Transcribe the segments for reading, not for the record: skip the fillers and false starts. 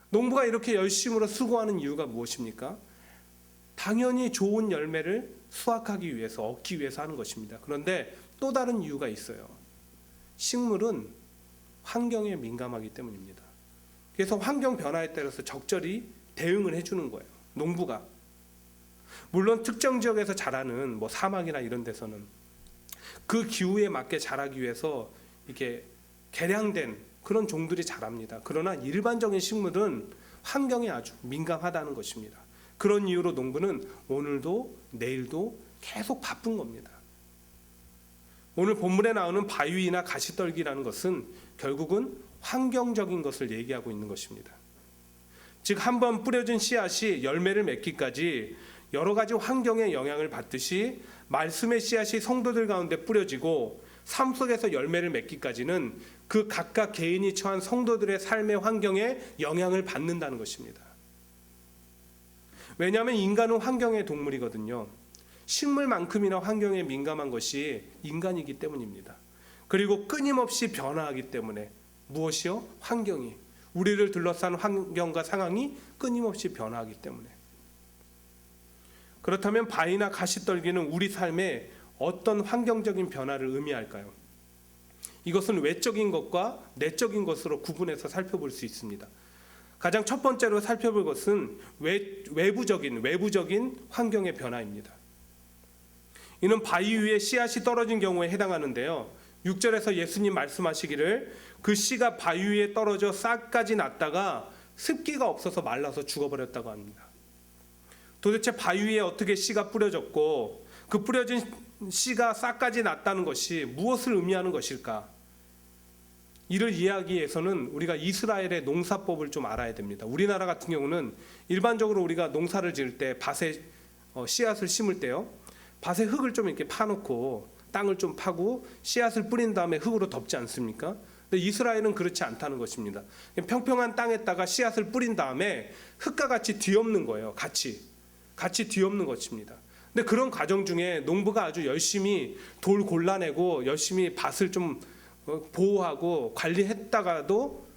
농부가 이렇게 열심으로 수고하는 이유가 무엇입니까? 당연히 좋은 열매를 수확하기 위해서, 얻기 위해서 하는 것입니다. 그런데 또 다른 이유가 있어요. 식물은 환경에 민감하기 때문입니다. 그래서 환경 변화에 따라서 적절히 대응을 해주는 거예요. 농부가. 물론 특정 지역에서 자라는 사막이나 이런 데서는 그 기후에 맞게 자라기 위해서 이렇게 개량된 그런 종들이 자랍니다. 그러나 일반적인 식물은 환경에 아주 민감하다는 것입니다. 그런 이유로 농부는 오늘도 내일도 계속 바쁜 겁니다. 오늘 본문에 나오는 바위나 가시떨기라는 것은 결국은 환경적인 것을 얘기하고 있는 것입니다. 즉 한번 뿌려진 씨앗이 열매를 맺기까지 여러 가지 환경의 영향을 받듯이 말씀의 씨앗이 성도들 가운데 뿌려지고 삶 속에서 열매를 맺기까지는 그 각각 개인이 처한 성도들의 삶의 환경에 영향을 받는다는 것입니다. 왜냐하면 인간은 환경의 동물이거든요. 식물만큼이나 환경에 민감한 것이 인간이기 때문입니다. 그리고 끊임없이 변화하기 때문에 무엇이요? 환경이, 우리를 둘러싼 환경과 상황이 끊임없이 변화하기 때문에. 그렇다면 바위나 가시떨기는 우리 삶에 어떤 환경적인 변화를 의미할까요? 이것은 외적인 것과 내적인 것으로 구분해서 살펴볼 수 있습니다. 가장 첫 번째로 살펴볼 것은 외부적인 환경의 변화입니다. 이는 바위 위에 씨앗이 떨어진 경우에 해당하는데요. 6절에서 예수님 말씀하시기를 그 씨가 바위 위에 떨어져 싹까지 났다가 습기가 없어서 말라서 죽어버렸다고 합니다. 도대체 바위 위에 어떻게 씨가 뿌려졌고 그 뿌려진 씨가 싹까지 났다는 것이 무엇을 의미하는 것일까? 이를 이해하기 위해서는 우리가 이스라엘의 농사법을 좀 알아야 됩니다. 우리나라 같은 경우는 일반적으로 우리가 농사를 지을 때 밭에 씨앗을 심을 때요, 밭에 흙을 좀 이렇게 파놓고 땅을 좀 파고 씨앗을 뿌린 다음에 흙으로 덮지 않습니까? 근데 이스라엘은 그렇지 않다는 것입니다. 평평한 땅에다가 씨앗을 뿌린 다음에 흙과 같이 뒤엎는 거예요. 같이 뒤엎는 것입니다. 근데 그런 과정 중에 농부가 아주 열심히 돌 골라내고 열심히 밭을 좀 보호하고 관리했다가도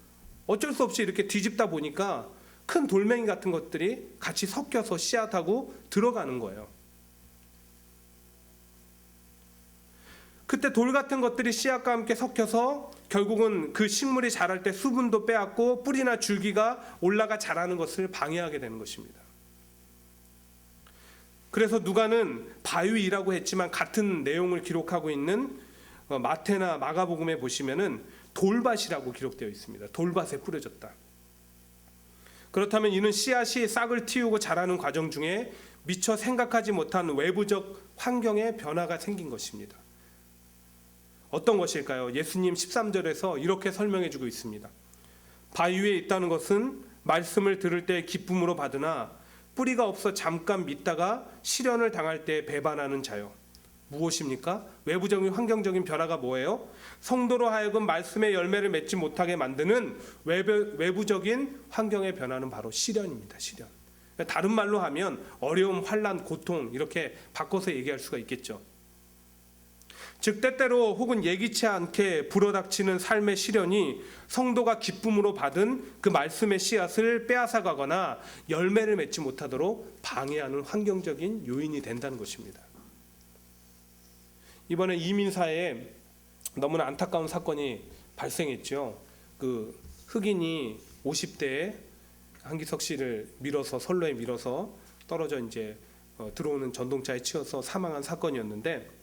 어쩔 수 없이 이렇게 뒤집다 보니까 큰 돌멩이 같은 것들이 같이 섞여서 씨앗하고 들어가는 거예요. 그때 돌 같은 것들이 씨앗과 함께 섞여서 결국은 그 식물이 자랄 때 수분도 빼앗고 뿌리나 줄기가 올라가 자라는 것을 방해하게 되는 것입니다. 그래서 누가는 바위라고 했지만 같은 내용을 기록하고 있는 마태나 마가복음에 보시면은 돌밭이라고 기록되어 있습니다. 돌밭에 뿌려졌다. 그렇다면 이는 씨앗이 싹을 틔우고 자라는 과정 중에 미처 생각하지 못한 외부적 환경의 변화가 생긴 것입니다. 어떤 것일까요? 예수님 13절에서 이렇게 설명해 주고 있습니다. 바위 위에 있다는 것은 말씀을 들을 때 기쁨으로 받으나 뿌리가 없어 잠깐 믿다가 시련을 당할 때 배반하는 자요. 무엇입니까? 외부적인 환경적인 변화가 뭐예요? 성도로 하여금 말씀의 열매를 맺지 못하게 만드는 외부적인 환경의 변화는 바로 시련입니다. 시련. 다른 말로 하면 어려움, 환난, 고통 이렇게 바꿔서 얘기할 수가 있겠죠. 즉 때때로 혹은 예기치 않게 불어닥치는 삶의 시련이 성도가 기쁨으로 받은 그 말씀의 씨앗을 빼앗아가거나 열매를 맺지 못하도록 방해하는 환경적인 요인이 된다는 것입니다. 이번에 이민사에 너무나 안타까운 사건이 발생했죠. 그 흑인이 50대에 한기석 씨를 밀어서 선로에 밀어서 떨어져 이제 들어오는 전동차에 치여서 사망한 사건이었는데,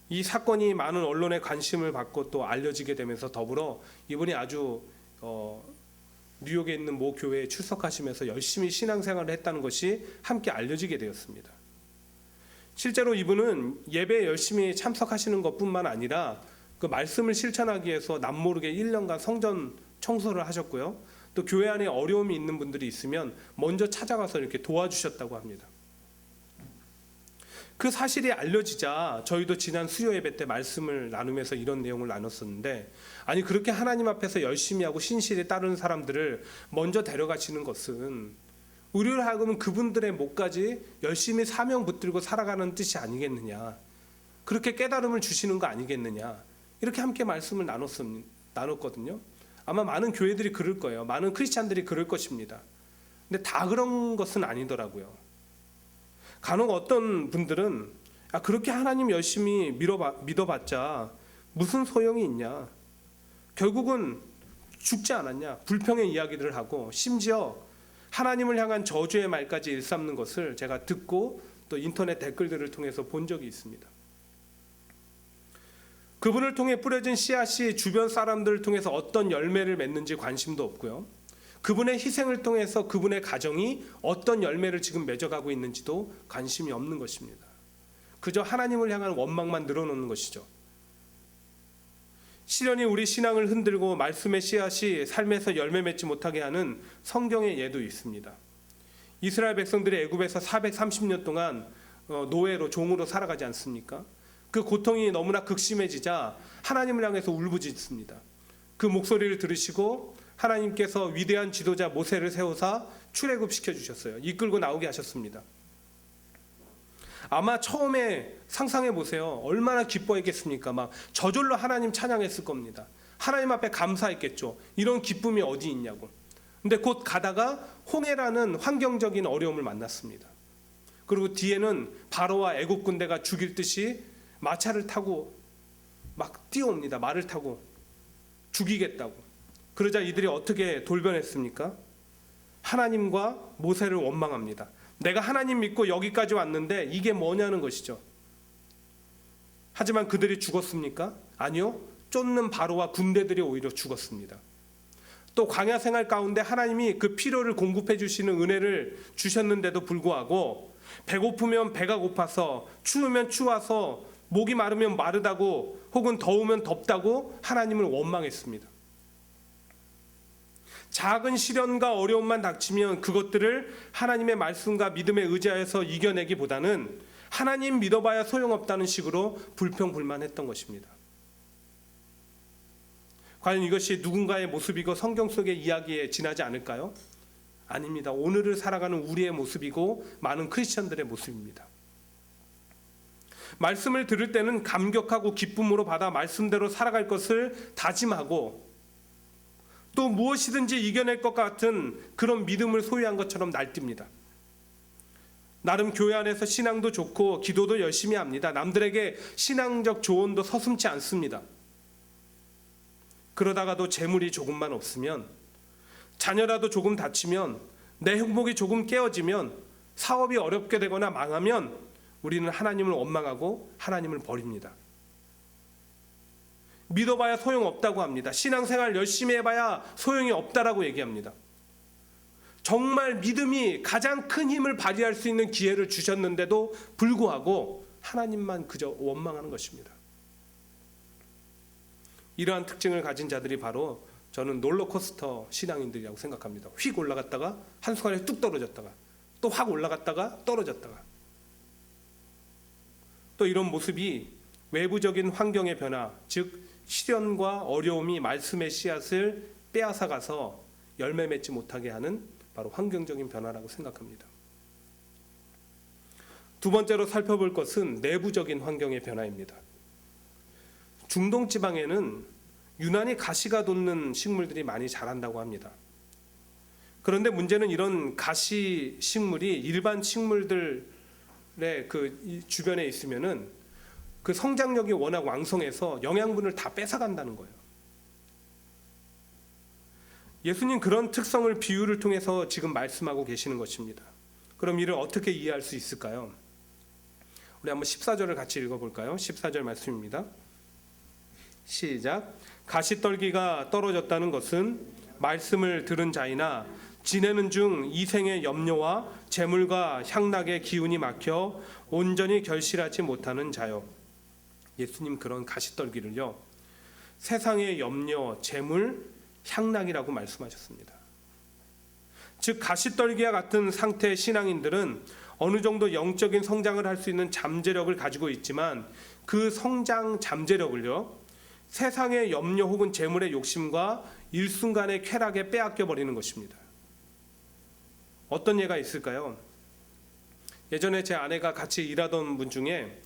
이 사건이 많은 언론의 관심을 받고 또 알려지게 되면서 더불어 이분이 아주 뉴욕에 있는 모 교회에 출석하시면서 열심히 신앙생활을 했다는 것이 함께 알려지게 되었습니다. 실제로 이분은 예배에 열심히 참석하시는 것뿐만 아니라 그 말씀을 실천하기 위해서 남모르게 1년간 성전 청소를 하셨고요. 또 교회 안에 어려움이 있는 분들이 있으면 먼저 찾아가서 이렇게 도와주셨다고 합니다. 그 사실이 알려지자 저희도 지난 수요 예배 때 말씀을 나누면서 이런 내용을 나눴었는데, 아니 그렇게 하나님 앞에서 열심히 하고 신실히 따르는 사람들을 먼저 데려가시는 것은 우리를 하여금 그분들의 목까지 열심히 사명 붙들고 살아가는 뜻이 아니겠느냐, 그렇게 깨달음을 주시는 거 아니겠느냐, 이렇게 함께 말씀을 나눴거든요. 아마 많은 교회들이 그럴 거예요. 많은 크리스찬들이 그럴 것입니다. 근데 다 그런 것은 아니더라고요. 간혹 어떤 분들은 그렇게 하나님 열심히 믿어봤자 무슨 소용이 있냐, 결국은 죽지 않았냐, 불평의 이야기들을 하고 심지어 하나님을 향한 저주의 말까지 일삼는 것을 제가 듣고 또 인터넷 댓글들을 통해서 본 적이 있습니다. 그분을 통해 뿌려진 씨앗이 주변 사람들을 통해서 어떤 열매를 맺는지 관심도 없고요. 그분의 희생을 통해서 그분의 가정이 어떤 열매를 지금 맺어가고 있는지도 관심이 없는 것입니다. 그저 하나님을 향한 원망만 늘어놓는 것이죠. 시련이 우리 신앙을 흔들고 말씀의 씨앗이 삶에서 열매 맺지 못하게 하는 성경의 예도 있습니다. 이스라엘 백성들이 애굽에서 430년 동안 노예로, 종으로 살아가지 않습니까? 그 고통이 너무나 극심해지자 하나님을 향해서 울부짖습니다. 그 목소리를 들으시고 하나님께서 위대한 지도자 모세를 세우사 출애굽시켜 주셨어요. 이끌고 나오게 하셨습니다. 아마 처음에 상상해 보세요. 얼마나 기뻐했겠습니까? 막 저절로 하나님 찬양했을 겁니다. 하나님 앞에 감사했겠죠. 이런 기쁨이 어디 있냐고. 근데 곧 가다가 홍해라는 환경적인 어려움을 만났습니다. 그리고 뒤에는 바로와 애국 군대가 죽일 듯이 마차를 타고 막 뛰어옵니다. 말을 타고 죽이겠다고. 그러자 이들이 어떻게 돌변했습니까? 하나님과 모세를 원망합니다. 내가 하나님 믿고 여기까지 왔는데 이게 뭐냐는 것이죠. 하지만 그들이 죽었습니까? 아니요. 쫓는 바로와 군대들이 오히려 죽었습니다. 또 광야 생활 가운데 하나님이 그 필요를 공급해 주시는 은혜를 주셨는데도 불구하고 배고프면 배가 고파서, 추우면 추워서, 목이 마르면 마르다고, 혹은 더우면 덥다고 하나님을 원망했습니다. 작은 시련과 어려움만 닥치면 그것들을 하나님의 말씀과 믿음에 의지하여서 이겨내기보다는 하나님 믿어봐야 소용없다는 식으로 불평불만했던 것입니다. 과연 이것이 누군가의 모습이고 성경 속의 이야기에 지나지 않을까요? 아닙니다. 오늘을 살아가는 우리의 모습이고 많은 크리스천들의 모습입니다. 말씀을 들을 때는 감격하고 기쁨으로 받아 말씀대로 살아갈 것을 다짐하고 또 무엇이든지 이겨낼 것 같은 그런 믿음을 소유한 것처럼 날뜁니다. 나름 교회 안에서 신앙도 좋고 기도도 열심히 합니다. 남들에게 신앙적 조언도 서슴지 않습니다. 그러다가도 재물이 조금만 없으면, 자녀라도 조금 다치면, 내 행복이 조금 깨어지면, 사업이 어렵게 되거나 망하면 우리는 하나님을 원망하고 하나님을 버립니다. 믿어봐야 소용없다고 합니다. 신앙생활 열심히 해봐야 소용이 없다라고 얘기합니다. 정말 믿음이 가장 큰 힘을 발휘할 수 있는 기회를 주셨는데도 불구하고 하나님만 그저 원망하는 것입니다. 이러한 특징을 가진 자들이 바로 저는 롤러코스터 신앙인들이라고 생각합니다. 휙 올라갔다가 한순간에 뚝 떨어졌다가 또 확 올라갔다가 떨어졌다가, 또 이런 모습이 외부적인 환경의 변화, 즉 시련과 어려움이 말씀의 씨앗을 빼앗아가서 열매 맺지 못하게 하는 바로 환경적인 변화라고 생각합니다. 두 번째로 살펴볼 것은 내부적인 환경의 변화입니다. 중동 지방에는 유난히 가시가 돋는 식물들이 많이 자란다고 합니다. 그런데 문제는 이런 가시 식물이 일반 식물들의 그 주변에 있으면은 그 성장력이 워낙 왕성해서 영양분을 다 뺏어간다는 거예요. 예수님 그런 특성을 비유를 통해서 지금 말씀하고 계시는 것입니다. 그럼 이를 어떻게 이해할 수 있을까요? 우리 한번 14절을 같이 읽어볼까요? 14절 말씀입니다. 시작. 가시떨기가 떨어졌다는 것은 말씀을 들은 자이나 지내는 중 이생의 염려와 재물과 향락의 기운이 막혀 온전히 결실하지 못하는 자요. 예수님 그런 가시떨기를요, 세상의 염려, 재물, 향락이라고 말씀하셨습니다. 즉 가시떨기와 같은 상태의 신앙인들은 어느 정도 영적인 성장을 할 수 있는 잠재력을 가지고 있지만 그 성장 잠재력을요, 세상의 염려 혹은 재물의 욕심과 일순간의 쾌락에 빼앗겨 버리는 것입니다. 어떤 예가 있을까요? 예전에 제 아내가 같이 일하던 분 중에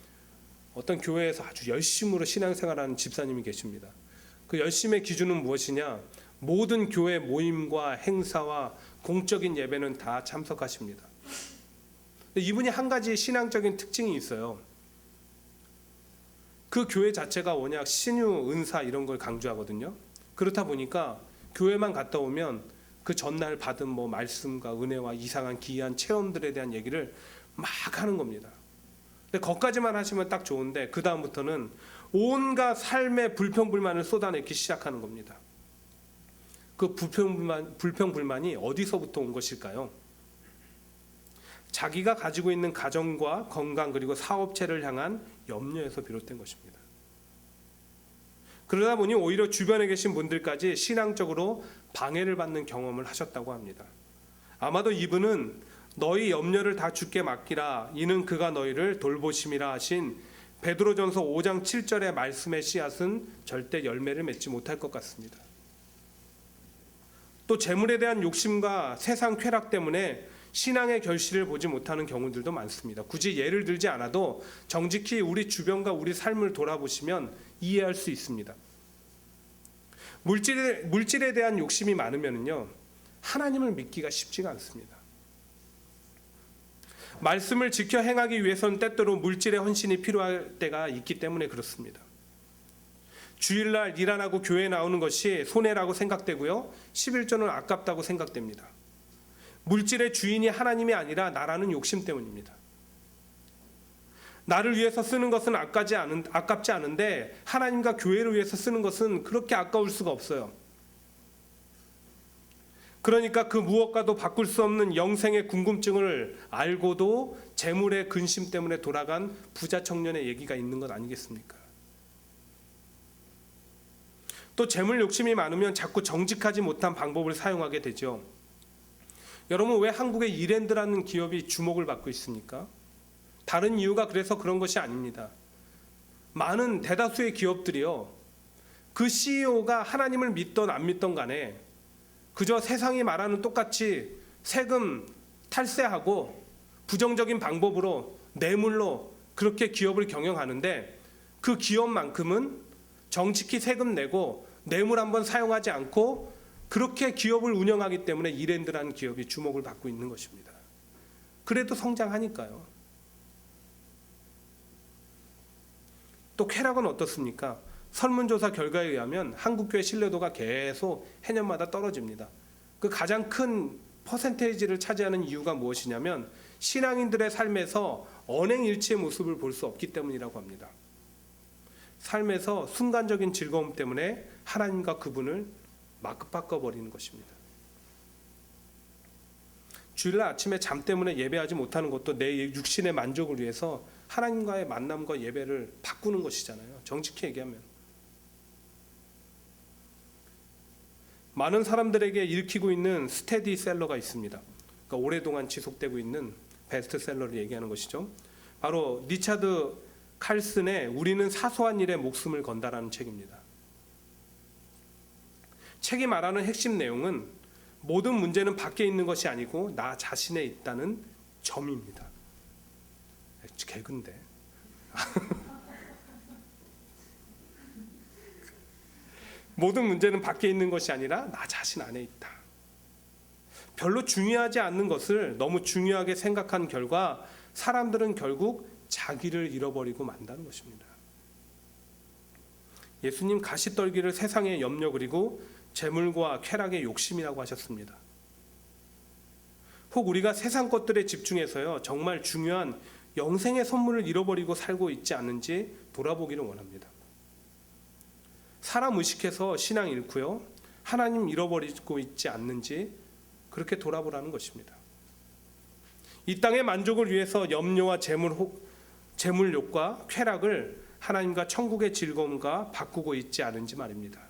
어떤 교회에서 아주 열심으로 신앙생활하는 집사님이 계십니다. 그 열심의 기준은 무엇이냐? 모든 교회 모임과 행사와 공적인 예배는 다 참석하십니다. 이분이 한 가지 신앙적인 특징이 있어요. 그 교회 자체가 워낙 신유, 은사 이런 걸 강조하거든요. 그렇다 보니까 교회만 갔다 오면 그 전날 받은 뭐 말씀과 은혜와 이상한 기이한 체험들에 대한 얘기를 막 하는 겁니다. 근데 거기까지만 하시면 딱 좋은데 그 다음부터는 온갖 삶의 불평불만을 쏟아내기 시작하는 겁니다. 그 불평불만이 어디서부터 온 것일까요? 자기가 가지고 있는 가정과 건강 그리고 사업체를 향한 염려에서 비롯된 것입니다. 그러다 보니 오히려 주변에 계신 분들까지 신앙적으로 방해를 받는 경험을 하셨다고 합니다. 아마도 이분은 너희 염려를 다 주께 맡기라 이는 그가 너희를 돌보심이라 하신 베드로전서 5장 7절의 말씀의 씨앗은 절대 열매를 맺지 못할 것 같습니다. 또 재물에 대한 욕심과 세상 쾌락 때문에 신앙의 결실을 보지 못하는 경우들도 많습니다. 굳이 예를 들지 않아도 정직히 우리 주변과 우리 삶을 돌아보시면 이해할 수 있습니다. 물질에 대한 욕심이 많으면요, 하나님을 믿기가 쉽지가 않습니다. 말씀을 지켜 행하기 위해서는 때때로 물질의 헌신이 필요할 때가 있기 때문에 그렇습니다. 주일날 일 안 하고 교회에 나오는 것이 손해라고 생각되고요, 11조는 아깝다고 생각됩니다. 물질의 주인이 하나님이 아니라 나라는 욕심 때문입니다. 나를 위해서 쓰는 것은 아깝지 않은데 하나님과 교회를 위해서 쓰는 것은 그렇게 아까울 수가 없어요. 그러니까 그 무엇과도 바꿀 수 없는 영생의 궁금증을 알고도 재물의 근심 때문에 돌아간 부자 청년의 얘기가 있는 것 아니겠습니까? 또 재물 욕심이 많으면 자꾸 정직하지 못한 방법을 사용하게 되죠. 여러분, 왜 한국의 이랜드라는 기업이 주목을 받고 있습니까? 다른 이유가 그래서 그런 것이 아닙니다. 많은 대다수의 기업들이요, 그 CEO가 하나님을 믿던 안 믿던 간에 그저 세상이 말하는 똑같이 세금 탈세하고 부정적인 방법으로 뇌물로 그렇게 기업을 경영하는데 그 기업만큼은 정직히 세금 내고 뇌물 한번 사용하지 않고 그렇게 기업을 운영하기 때문에 이랜드라는 기업이 주목을 받고 있는 것입니다. 그래도 성장하니까요. 또 쾌락은 어떻습니까? 설문조사 결과에 의하면 한국교회 신뢰도가 계속 해년마다 떨어집니다. 그 가장 큰 퍼센테이지를 차지하는 이유가 무엇이냐면 신앙인들의 삶에서 언행일치의 모습을 볼 수 없기 때문이라고 합니다. 삶에서 순간적인 즐거움 때문에 하나님과 그분을 막 바꿔버리는 것입니다. 주일날 아침에 잠 때문에 예배하지 못하는 것도 내 육신의 만족을 위해서 하나님과의 만남과 예배를 바꾸는 것이잖아요. 정직히 얘기하면. 많은 사람들에게 읽히고 있는 스테디셀러가 있습니다. 그러니까 오랫동안 지속되고 있는 베스트셀러를 얘기하는 것이죠. 바로 리차드 칼슨의 우리는 사소한 일에 목숨을 건다라는 책입니다. 책이 말하는 핵심 내용은 모든 문제는 밖에 있는 것이 아니고 나 자신에 있다는 점입니다. 개근데. 모든 문제는 밖에 있는 것이 아니라 나 자신 안에 있다. 별로 중요하지 않는 것을 너무 중요하게 생각한 결과 사람들은 결국 자기를 잃어버리고 만다는 것입니다. 예수님 가시떨기를 세상의 염려 그리고 재물과 쾌락의 욕심이라고 하셨습니다. 혹 우리가 세상 것들에 집중해서요, 정말 중요한 영생의 선물을 잃어버리고 살고 있지 않는지 돌아보기를 원합니다. 사람 의식해서 신앙 잃고요, 하나님 잃어버리고 있지 않는지 그렇게 돌아보라는 것입니다. 이 땅의 만족을 위해서 염려와 재물욕과 쾌락을 하나님과 천국의 즐거움과 바꾸고 있지 않은지 말입니다.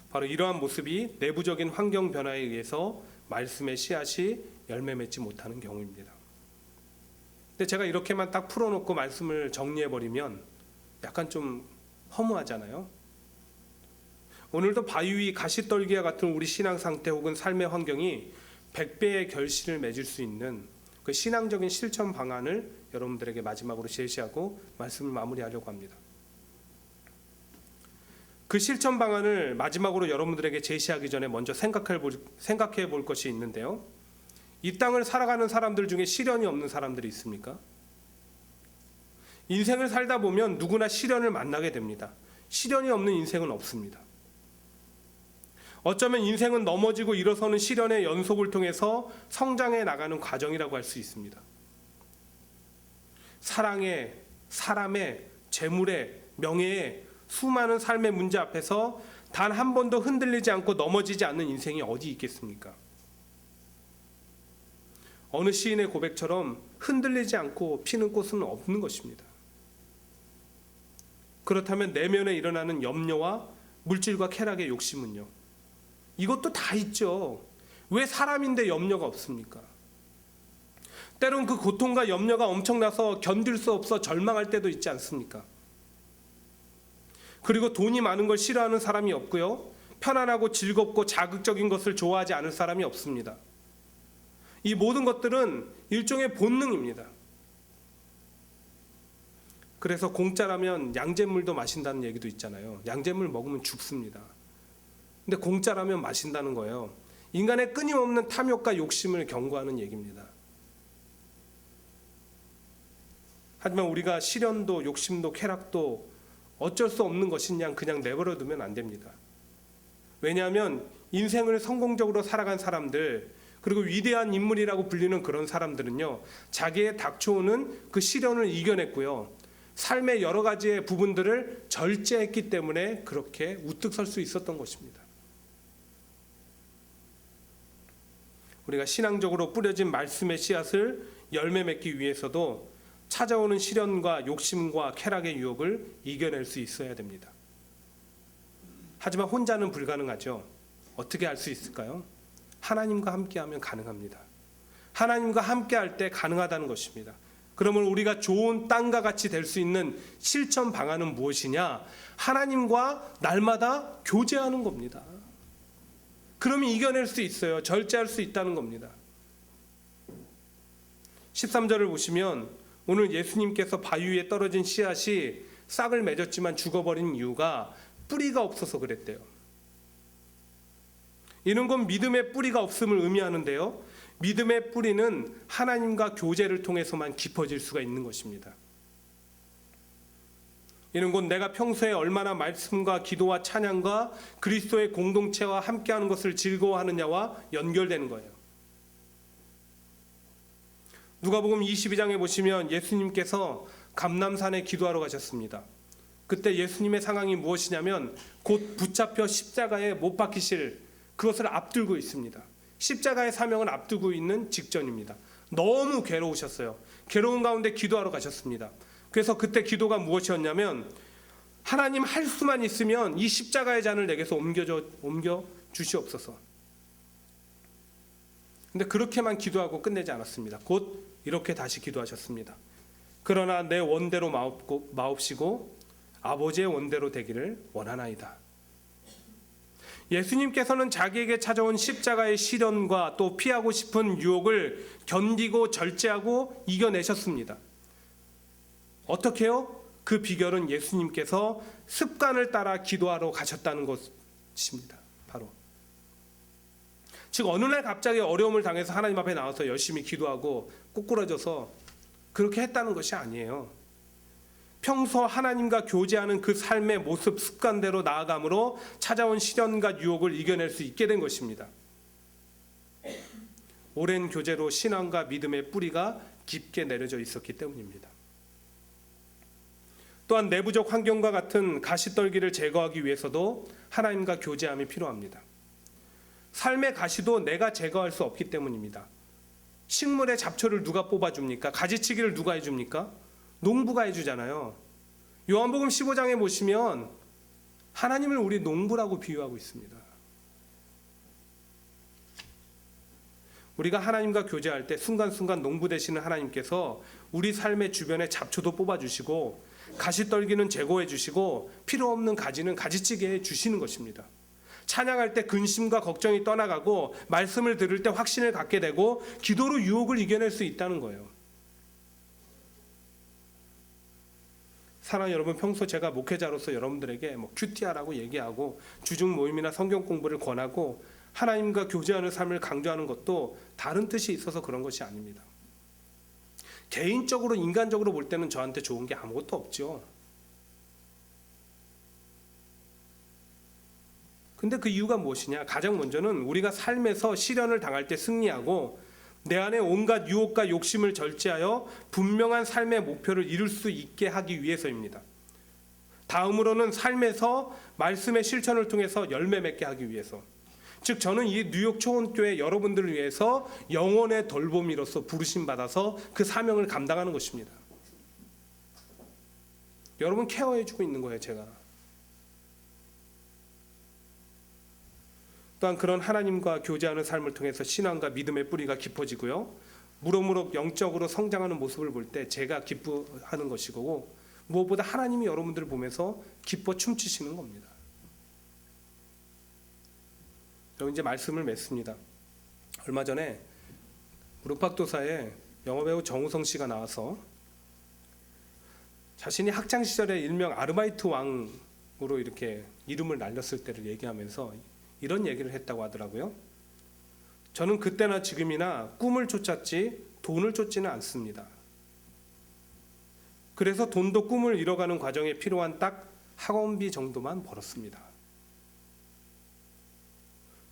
바로 이러한 모습이 내부적인 환경 변화에 의해서 말씀의 씨앗이 열매 맺지 못하는 경우입니다. 근데 제가 이렇게만 딱 풀어놓고 말씀을 정리해버리면 약간 좀 허무하잖아요. 오늘도 바위 위 가시떨기와 같은 우리 신앙 상태 혹은 삶의 환경이 100배의 결실을 맺을 수 있는 그 신앙적인 실천 방안을 여러분들에게 마지막으로 제시하고 말씀을 마무리하려고 합니다. 그 실천 방안을 마지막으로 여러분들에게 제시하기 전에 먼저 생각해 볼 것이 있는데요. 이 땅을 살아가는 사람들 중에 시련이 없는 사람들이 있습니까? 인생을 살다 보면 누구나 시련을 만나게 됩니다. 시련이 없는 인생은 없습니다. 어쩌면 인생은 넘어지고 일어서는 시련의 연속을 통해서 성장해 나가는 과정이라고 할 수 있습니다. 사랑에, 사람의, 재물에, 명예에, 수많은 삶의 문제 앞에서 단 한 번도 흔들리지 않고 넘어지지 않는 인생이 어디 있겠습니까? 어느 시인의 고백처럼 흔들리지 않고 피는 꽃은 없는 것입니다. 그렇다면 내면에 일어나는 염려와 물질과 쾌락의 욕심은요? 이것도 다 있죠. 왜 사람인데 염려가 없습니까? 때론 그 고통과 염려가 엄청나서 견딜 수 없어 절망할 때도 있지 않습니까? 그리고 돈이 많은 걸 싫어하는 사람이 없고요. 편안하고 즐겁고 자극적인 것을 좋아하지 않을 사람이 없습니다. 이 모든 것들은 일종의 본능입니다. 그래서 공짜라면 양잿물도 마신다는 얘기도 있잖아요. 양잿물 먹으면 죽습니다. 근데 공짜라면 마신다는 거예요. 인간의 끊임없는 탐욕과 욕심을 경고하는 얘기입니다. 하지만 우리가 시련도 욕심도 쾌락도 어쩔 수 없는 것인 양 그냥 내버려 두면 안 됩니다. 왜냐하면 인생을 성공적으로 살아간 사람들, 그리고 위대한 인물이라고 불리는 그런 사람들은요, 자기의 닥쳐오는 그 시련을 이겨냈고요, 삶의 여러 가지의 부분들을 절제했기 때문에 그렇게 우뚝 설 수 있었던 것입니다. 우리가 신앙적으로 뿌려진 말씀의 씨앗을 열매 맺기 위해서도 찾아오는 시련과 욕심과 쾌락의 유혹을 이겨낼 수 있어야 됩니다. 하지만 혼자는 불가능하죠. 어떻게 할 수 있을까요? 하나님과 함께하면 가능합니다. 하나님과 함께할 때 가능하다는 것입니다. 그러면 우리가 좋은 땅과 같이 될 수 있는 실천 방안은 무엇이냐? 하나님과 날마다 교제하는 겁니다. 그러면 이겨낼 수 있어요. 절제할 수 있다는 겁니다. 13절을 보시면 오늘 예수님께서 바위 위에 떨어진 씨앗이 싹을 맺었지만 죽어버린 이유가 뿌리가 없어서 그랬대요. 이는 곧 믿음의 뿌리가 없음을 의미하는데요. 믿음의 뿌리는 하나님과 교제를 통해서만 깊어질 수가 있는 것입니다. 이는 곧 내가 평소에 얼마나 말씀과 기도와 찬양과 그리스도의 공동체와 함께하는 것을 즐거워하느냐와 연결되는 거예요. 누가복음 22장에 보시면 예수님께서 감람산에 기도하러 가셨습니다. 그때 예수님의 상황이 무엇이냐면 곧 붙잡혀 십자가에 못 박히실 그것을 앞두고 있습니다. 십자가의 사명을 앞두고 있는 직전입니다. 너무 괴로우셨어요. 괴로운 가운데 기도하러 가셨습니다. 그래서 그때 기도가 무엇이었냐면 하나님 할 수만 있으면 이 십자가의 잔을 내게서 옮겨 주시옵소서. 근데 그렇게만 기도하고 끝내지 않았습니다. 곧 이렇게 다시 기도하셨습니다. 그러나 내 원대로 마옵시고 아버지의 원대로 되기를 원하나이다. 예수님께서는 자기에게 찾아온 십자가의 시련과 또 피하고 싶은 유혹을 견디고 절제하고 이겨내셨습니다. 어떻게요? 그 비결은 예수님께서 습관을 따라 기도하러 가셨다는 것입니다. 바로 즉 어느 날 갑자기 어려움을 당해서 하나님 앞에 나와서 열심히 기도하고 꼬꾸라져서 그렇게 했다는 것이 아니에요. 평소 하나님과 교제하는 그 삶의 모습 습관대로 나아감으로 찾아온 시련과 유혹을 이겨낼 수 있게 된 것입니다. 오랜 교제로 신앙과 믿음의 뿌리가 깊게 내려져 있었기 때문입니다. 또한 내부적 환경과 같은 가시떨기를 제거하기 위해서도 하나님과 교제함이 필요합니다. 삶의 가시도 내가 제거할 수 없기 때문입니다. 식물의 잡초를 누가 뽑아줍니까? 가지치기를 누가 해줍니까? 농부가 해주잖아요. 요한복음 15장에 보시면 하나님을 우리 농부라고 비유하고 있습니다. 우리가 하나님과 교제할 때 순간순간 농부 되시는 하나님께서 우리 삶의 주변에 잡초도 뽑아주시고 가시떨기는 제거해 주시고 필요 없는 가지는 가지치게 해 주시는 것입니다. 찬양할 때 근심과 걱정이 떠나가고 말씀을 들을 때 확신을 갖게 되고 기도로 유혹을 이겨낼 수 있다는 거예요. 사랑하는 여러분, 평소 제가 목회자로서 여러분들에게 뭐 큐티하라고 얘기하고 주중 모임이나 성경 공부를 권하고 하나님과 교제하는 삶을 강조하는 것도 다른 뜻이 있어서 그런 것이 아닙니다. 개인적으로 인간적으로 볼 때는 저한테 좋은 게 아무것도 없죠. 근데 그 이유가 무엇이냐? 가장 먼저는 우리가 삶에서 시련을 당할 때 승리하고 내 안에 온갖 유혹과 욕심을 절제하여 분명한 삶의 목표를 이룰 수 있게 하기 위해서입니다. 다음으로는 삶에서 말씀의 실천을 통해서 열매 맺게 하기 위해서. 즉 저는 이 뉴욕 초원교회 여러분들을 위해서 영혼의 돌보미로서 부르심 받아서 그 사명을 감당하는 것입니다. 여러분 케어해주고 있는 거예요, 제가. 또한 그런 하나님과 교제하는 삶을 통해서 신앙과 믿음의 뿌리가 깊어지고요. 무럭무럭 영적으로 성장하는 모습을 볼 때 제가 기뻐하는 것이고 무엇보다 하나님이 여러분들을 보면서 기뻐 춤추시는 겁니다. 여러분 이제 말씀을 맺습니다. 얼마 전에 룩박도사에 영화배우 정우성 씨가 나와서 자신이 학창 시절에 일명 아르바이트 왕으로 이렇게 이름을 날렸을 때를 얘기하면서 이런 얘기를 했다고 하더라고요. 저는 그때나 지금이나 꿈을 쫓았지 돈을 쫓지는 않습니다. 그래서 돈도 꿈을 이뤄가는 과정에 필요한 딱 학원비 정도만 벌었습니다.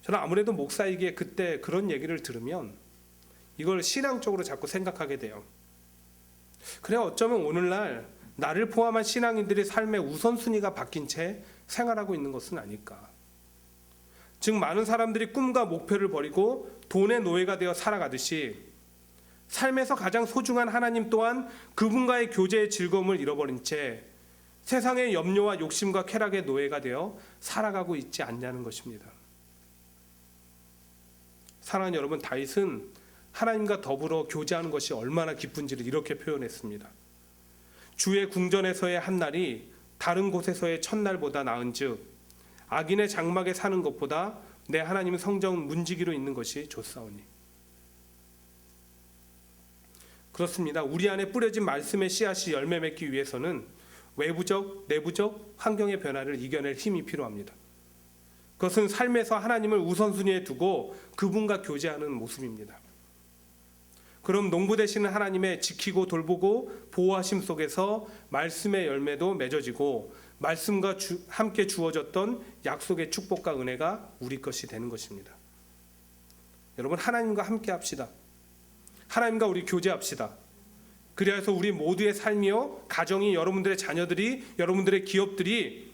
저는 아무래도 목사이기에 그때 그런 얘기를 들으면 이걸 신앙적으로 자꾸 생각하게 돼요. 그래 어쩌면 오늘날 나를 포함한 신앙인들의 삶의 우선순위가 바뀐 채 생활하고 있는 것은 아닐까. 즉 많은 사람들이 꿈과 목표를 버리고 돈의 노예가 되어 살아가듯이 삶에서 가장 소중한 하나님 또한 그분과의 교제의 즐거움을 잃어버린 채 세상의 염려와 욕심과 쾌락의 노예가 되어 살아가고 있지 않냐는 것입니다. 사랑하는 여러분, 다윗은 하나님과 더불어 교제하는 것이 얼마나 기쁜지를 이렇게 표현했습니다. 주의 궁전에서의 한 날이 다른 곳에서의 첫날보다 나은즉 악인의 장막에 사는 것보다 내 하나님 성전 문지기로 있는 것이 좋사오니. 그렇습니다. 우리 안에 뿌려진 말씀의 씨앗이 열매 맺기 위해서는 외부적, 내부적 환경의 변화를 이겨낼 힘이 필요합니다. 그것은 삶에서 하나님을 우선순위에 두고 그분과 교제하는 모습입니다. 그럼 농부 되시는 하나님의 지키고 돌보고 보호하심 속에서 말씀의 열매도 맺어지고 말씀과 함께 주어졌던 약속의 축복과 은혜가 우리 것이 되는 것입니다. 여러분 하나님과 함께 합시다. 하나님과 우리 교제합시다. 그래서 우리 모두의 삶이요, 가정이, 여러분들의 자녀들이, 여러분들의 기업들이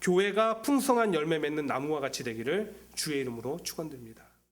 교회가 풍성한 열매 맺는 나무와 같이 되기를 주의 이름으로 축원드립니다.